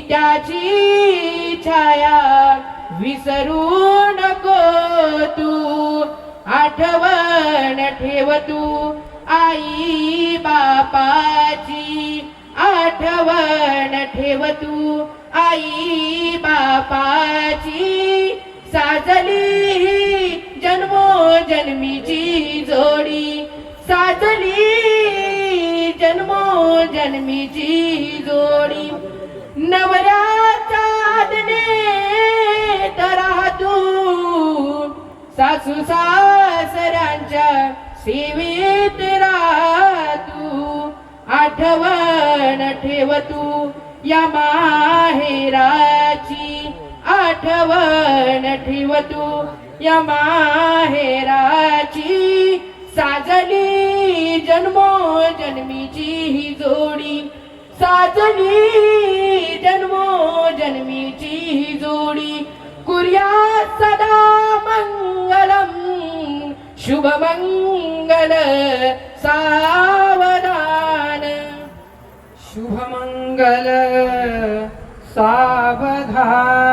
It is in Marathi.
त्याची छाया विसरू नको तू, आठवण ठेव तू आई बापाची, आठवण ठेव तू आई बापाची. साजली जन्मोजन्मीची जोडी, साजली जन्मोजन्मीची जोडी. नवऱ्याच्या आज्ञेत राहा तू, सासू सासऱ्यांच्या सेवेत राहा तू, आठवण ठेव तू या माहेराची, आठवण ठेव तू या माहेराची. साजली जन्मोजन्मीची ही जोडी, साजली जन्मोजन्मीची ही जोडी. कुर्या सदा मंगलम शुभमंगल सावधान, शुभमंगल सावधान.